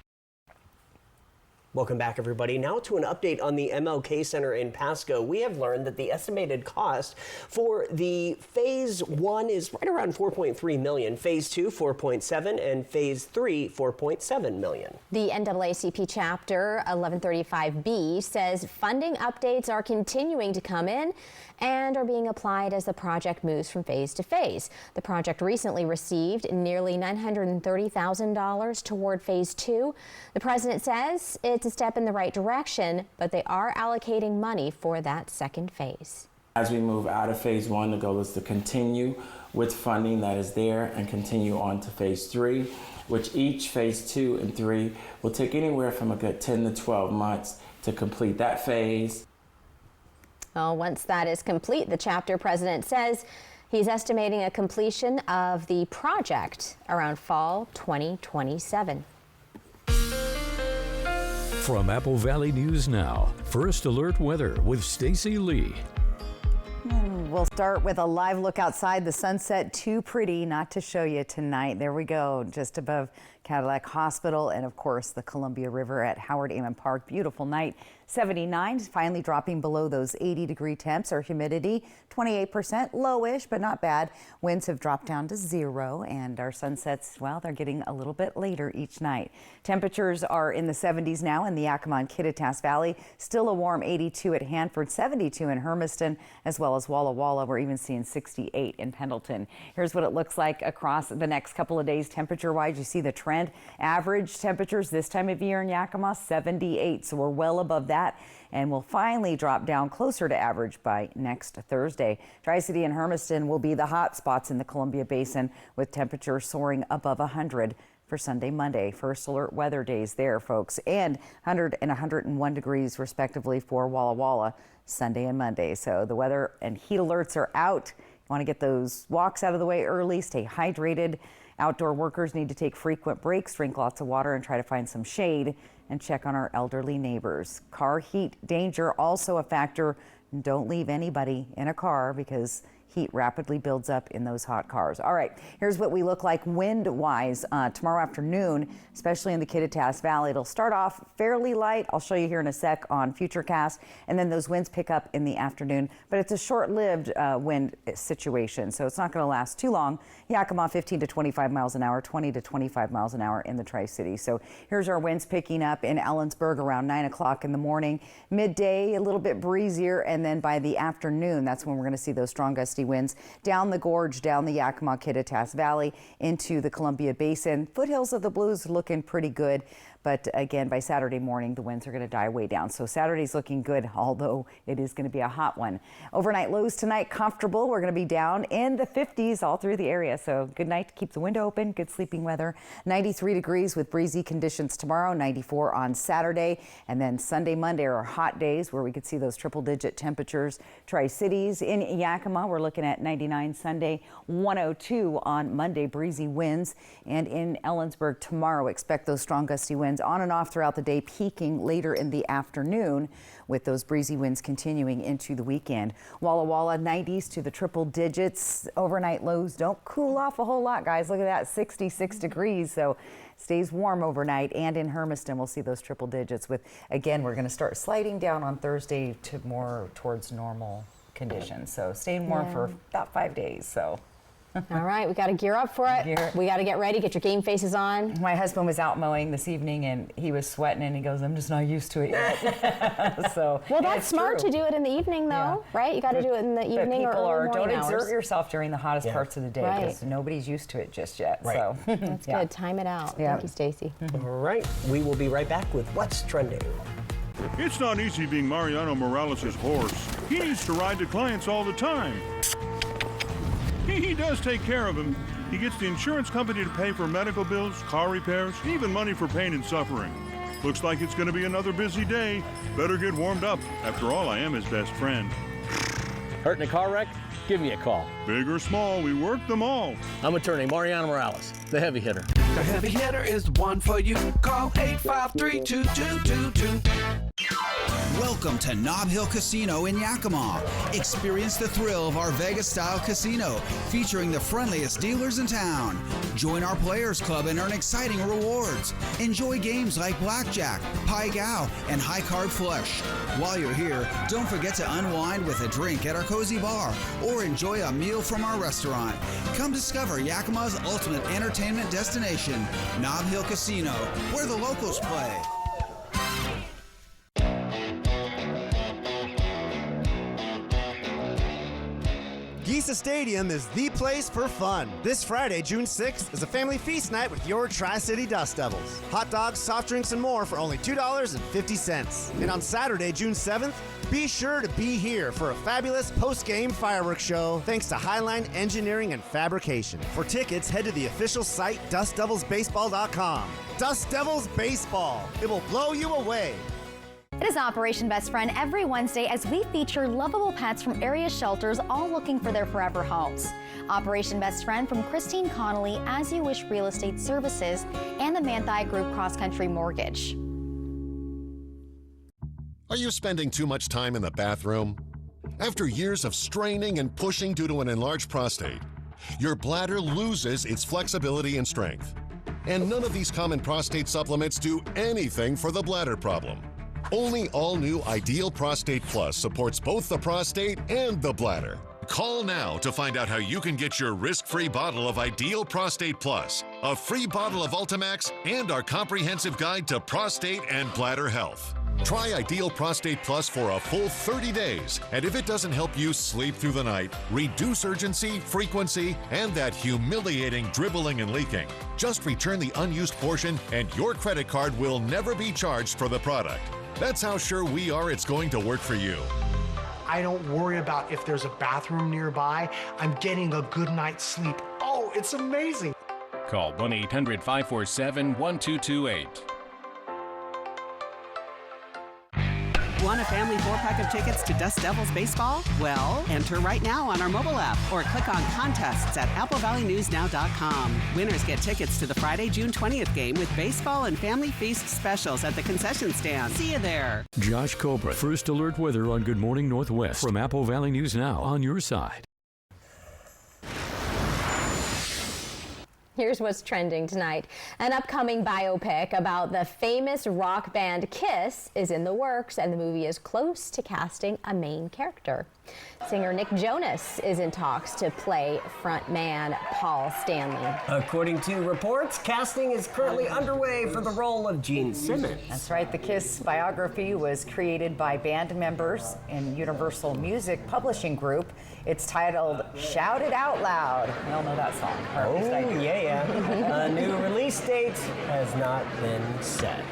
Welcome back, everybody. Now to an update on the MLK Center in Pasco. We have learned that the estimated cost for the Phase 1 is right around $4.3 million, Phase 2, $4.7, and Phase 3, $4.7 million. The NAACP Chapter 1135B says funding updates are continuing to come in and are being applied as the project moves from phase to phase. The project recently received nearly $930,000 toward Phase 2. The president says it's a step in the right direction, but they are allocating money for that second phase. As we move out of Phase 1, the goal is to continue with funding that is there and continue on to Phase 3, which each Phase 2 and 3 will take anywhere from a good 10 to 12 months to complete that phase. Well, once that is complete, the chapter president says he's estimating a completion of the project around fall 2027. From Apple Valley News Now, First Alert Weather with Stacy Lee. We'll start with a live look outside. The sunset too pretty not to show you tonight. There we go, just above Cadillac Hospital and of course the Columbia River at Howard Amon Park. Beautiful night. 79, finally dropping below those 80-degree temps. Our humidity 28%, lowish but not bad. Winds have dropped down to 0 and our sunsets, well, they're getting a little bit later each night. Temperatures are in the 70s now in the Yakima-Kittitas Valley. Still a warm 82 at Hanford, 72 in Hermiston, as well as Walla Walla. We're even seeing 68 in Pendleton. Here's what it looks like across the next couple of days temperature-wise. You see the trend. Average temperatures this time of year in Yakima, 78. So we're well above that. And will finally drop down closer to average by next Thursday. Tri-City and Hermiston will be the hot spots in the Columbia Basin with temperatures soaring above 100 for Sunday, Monday. First alert weather days there, folks, and 100 and 101 degrees respectively for Walla Walla Sunday and Monday. So the weather and heat alerts are out. You want to get those walks out of the way early, stay hydrated. Outdoor workers need to take frequent breaks, drink lots of water, and try to find some shade and check on our elderly neighbors. Car heat danger also a factor. Don't leave anybody in a car because heat rapidly builds up in those hot cars. All right, here's what we look like wind-wise tomorrow afternoon, especially in the Kittitas Valley. It'll start off fairly light. I'll show you here in a sec on Futurecast, and then those winds pick up in the afternoon. But it's a short-lived wind situation, so it's not going to last too long. Yakima, 15 to 25 miles an hour, 20 to 25 miles an hour in the Tri-City. So here's our winds picking up in Ellensburg around 9 o'clock in the morning. Midday, a little bit breezier, and then by the afternoon, that's when we're going to see those strong gusty winds down the gorge, down the Yakima-Kittitas Valley into the Columbia Basin. Foothills of the Blues looking pretty good. But again, by Saturday morning, the winds are going to die way down. So Saturday's looking good, although it is going to be a hot one. Overnight lows tonight, comfortable. We're going to be down in the 50s all through the area. So good night. Keep the window open. Good sleeping weather. 93 degrees with breezy conditions tomorrow. 94 on Saturday. And then Sunday, Monday are hot days where we could see those triple-digit temperatures. Tri-Cities in Yakima, we're looking at 99 Sunday, 102 on Monday. Breezy winds. And in Ellensburg tomorrow, expect those strong gusty winds on and off throughout the day, peaking later in the afternoon with those breezy winds continuing into the weekend. Walla Walla 90s to the triple digits. Overnight lows don't cool off a whole lot, guys. Look at that, 66 degrees. So stays warm overnight. And in Hermiston, we'll see those triple digits with, again, we're going to start sliding down on Thursday to more towards normal conditions. So staying warm for about 5 days. So All right, we got to gear up for it. We got to get ready, get your game faces on. My husband was out mowing this evening and he was sweating and he goes, I'm just not used to it yet. So, well, that's smart to do it in the evening though, right? You got to do it in the evening or early morning hours. Don't exert yourself during the hottest parts of the day because nobody's used to it just yet. Right. So that's good. Time it out. Thank you, Stacy. All right, we will be right back with What's Trending. It's not easy being Mariano Morales' horse. He needs to ride to clients all the time. He does take care of him. He gets the insurance company to pay for medical bills, car repairs, even money for pain and suffering. Looks like it's going to be another busy day. Better get warmed up. After all, I am his best friend. Hurt in a car wreck? Give me a call. Big or small, we work them all. I'm attorney Mariano Morales, the heavy hitter. The heavy hitter is the one for you. Call 853-2222. Welcome to Nob Hill Casino in Yakima. Experience the thrill of our Vegas-style casino, featuring the friendliest dealers in town. Join our Players Club and earn exciting rewards. Enjoy games like Blackjack, Pai Gow, and High Card Flush. While you're here, don't forget to unwind with a drink at our cozy bar or enjoy a meal from our restaurant. Come discover Yakima's ultimate entertainment destination, Nob Hill Casino, where the locals play. Giza Stadium is the place for fun. This Friday, June 6th, is a family feast night with your Tri-City Dust Devils. Hot dogs, soft drinks, and more for only $2.50. And on Saturday, June 7th, be sure to be here for a fabulous post-game fireworks show thanks to Highline Engineering and Fabrication. For tickets, head to the official site, dustdevilsbaseball.com. Dust Devils Baseball. It will blow you away. It is Operation Best Friend every Wednesday as we feature lovable pets from area shelters all looking for their forever homes. Operation Best Friend from Christine Connolly, As You Wish Real Estate Services, and the Manthai Group Cross Country Mortgage. Are you spending too much time in the bathroom? After years of straining and pushing due to an enlarged prostate, your bladder loses its flexibility and strength. And none of these common prostate supplements do anything for the bladder problem. Only all-new Ideal Prostate Plus supports both the prostate and the bladder. Call now to find out how you can get your risk-free bottle of Ideal Prostate Plus, a free bottle of Ultimax, and our comprehensive guide to prostate and bladder health. Try Ideal Prostate Plus for a full 30 days, and if it doesn't help you sleep through the night, reduce urgency, frequency, and that humiliating dribbling and leaking, just return the unused portion and your credit card will never be charged for the product. That's how sure we are it's going to work for you. I don't worry about if there's a bathroom nearby. I'm getting a good night's sleep. Oh, it's amazing. Call 1-800-547-1228. Want a family 4-pack of tickets to Dust Devils baseball? Well, enter right now on our mobile app or click on contests at AppleValleyNewsNow.com. Winners get tickets to the Friday, June 20th game with baseball and family feast specials at the concession stand. See you there. Josh Cobra, First Alert Weather on Good Morning Northwest from Apple Valley News Now, on your side. Here's what's trending tonight. An upcoming biopic about the famous rock band Kiss is in the works, and the movie is close to casting a main character. Singer Nick Jonas is in talks to play frontman Paul Stanley. According to reports, casting is currently underway for the role of Gene Simmons. That's right. The Kiss biography was created by band members in Universal Music Publishing Group. It's titled Shout It Out Loud. We all know that song. Or at least I do. Yeah. A new release date has not been set.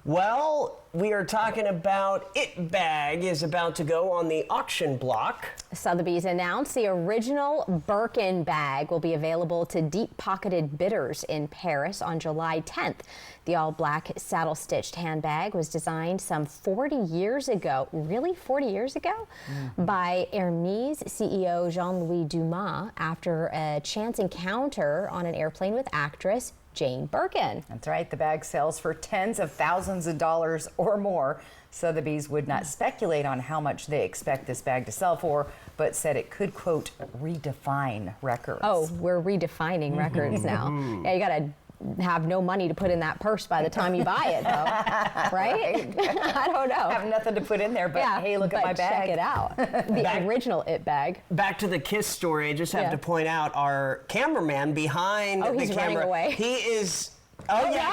Well, we are talking about It Bag is about to go on the auction block. Sotheby's announced the original Birkin bag will be available to deep-pocketed bidders in Paris on July 10th. The all-black saddle-stitched handbag was designed some 40 years ago, really 40 years ago, by Hermès CEO Jean-Louis Dumas after a chance encounter on an airplane with actress Jane Birkin. That's right. The bag sells for tens of thousands of dollars or more. Sotheby's would not speculate on how much they expect this bag to sell for, but said it could, quote, redefine records. Oh, we're redefining records now. Yeah, you got to have no money to put in that purse by the time you buy it, though. Right? I don't know. I have nothing to put in there, but hey, look at my bag. Check it out. The original It bag. Back to the kiss story. I just have to point out our cameraman behind the he's camera. running away. He is. Oh yeah!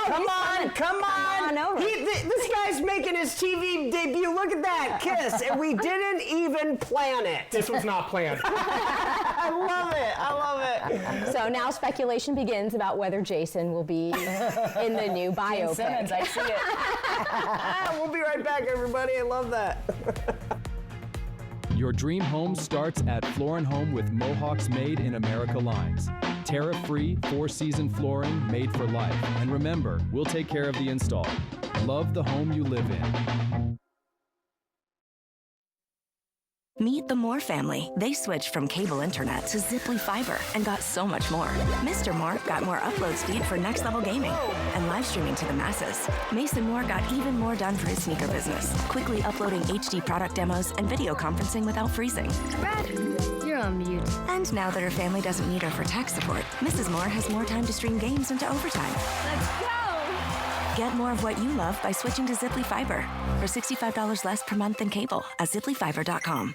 Come on! over. This guy's making his TV debut. Look at that kiss, and we didn't even plan it. This was not planned. I love it. So now speculation begins about whether Jason will be in the new biopic. Simmons, I see it. We'll be right back, everybody. I love that. Your dream home starts at Floor & Home with Mohawk's Made in America lines. Tariff-free, 4-season flooring made for life. And remember, we'll take care of the install. Love the home you live in. Meet the Moore family. They switched from cable internet to Ziply Fiber and got so much more. Mr. Moore got more upload speed for next-level gaming and live streaming to the masses. Mason Moore got even more done for his sneaker business, quickly uploading HD product demos and video conferencing without freezing. Brad, you're on mute. And now that her family doesn't need her for tech support, Mrs. Moore has more time to stream games into overtime. Let's go! Get more of what you love by switching to Ziply Fiber for $65 less per month than cable at ziplyfiber.com.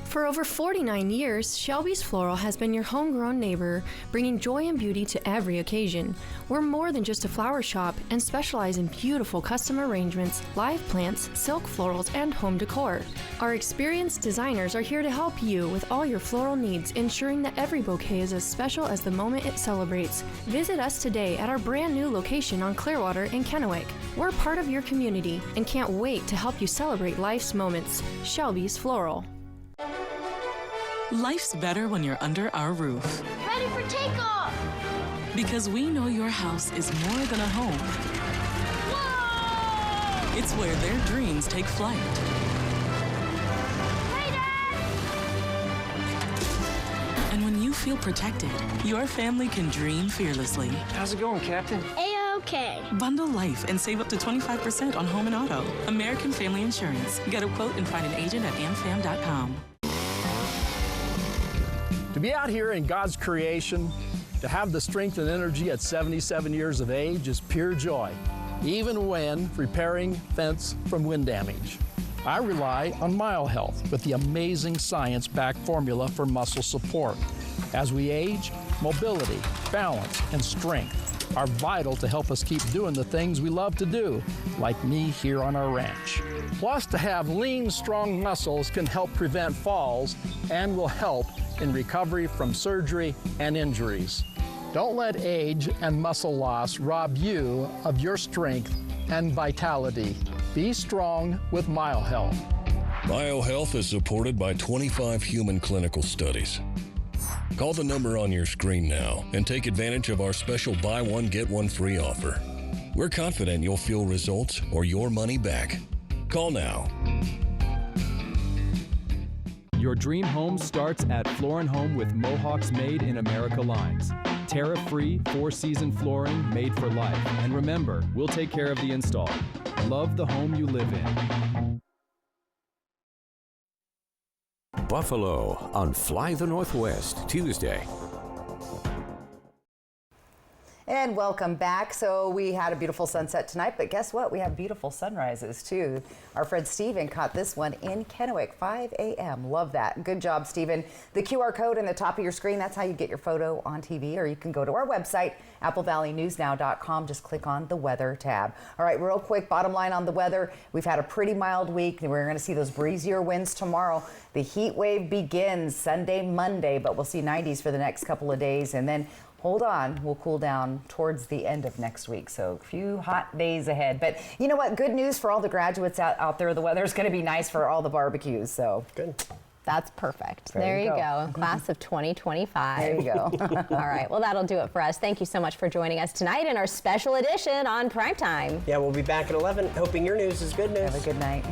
For over 49 years, Shelby's Floral has been your homegrown neighbor, bringing joy and beauty to every occasion. We're more than just a flower shop and specialize in beautiful custom arrangements, live plants, silk florals, and home decor. Our experienced designers are here to help you with all your floral needs, ensuring that every bouquet is as special as the moment it celebrates. Visit us today at our brand new location on Clearwater in Kennewick. We're part of your community and can't wait to help you celebrate life's moments. Shelby's Floral. Life's better when you're under our roof. Ready for takeoff! Because we know your house is more than a home. Whoa! It's where their dreams take flight. Hey, Dad! And when you feel protected, your family can dream fearlessly. How's it going, Captain? A-OK. Bundle life and save up to 25% on home and auto. American Family Insurance. Get a quote and find an agent at amfam.com. To be out here in God's creation, to have the strength and energy at 77 years of age is pure joy, even when repairing fence from wind damage. I rely on Mile Health with the amazing science-backed formula for muscle support. As we age, mobility, balance, and strength are vital to help us keep doing the things we love to do, like me here on our ranch. Plus, to have lean, strong muscles can help prevent falls and will help in recovery from surgery and injuries. Don't let age and muscle loss rob you of your strength and vitality. Be strong with Mile Health. Mile Health is supported by 25 human clinical studies. Call the number on your screen now and take advantage of our special buy one, get one free offer. We're confident you'll feel results or your money back. Call now. Your dream home starts at Floor & Home with Mohawk's Made in America lines. Tariff-free, 4-season flooring made for life. And remember, we'll take care of the install. Love the home you live in. Buffalo on Fly the Northwest, Tuesday. And welcome back. So we had a beautiful sunset tonight, but guess what? We have beautiful sunrises too. Our friend Steven caught this one in Kennewick, 5 a.m. Love that. Good job, Steven. The QR code in the top of your screen, that's how you get your photo on TV, or you can go to our website, applevalleynewsnow.com. Just click on the weather tab. All right, real quick, bottom line on the weather. We've had a pretty mild week. We're going to see those breezier winds tomorrow. The heat wave begins Sunday, Monday, but we'll see 90s for the next couple of days, and then hold on, we'll cool down towards the end of next week. So a few hot days ahead. But you know what? Good news for all the graduates out there. The weather's going to be nice for all the barbecues. So good. That's perfect. There you go. Class of 2025. There you go. All right. Well, that'll do it for us. Thank you so much for joining us tonight in our special edition on Primetime. Yeah, we'll be back at 11, hoping your news is good news. Have a good night.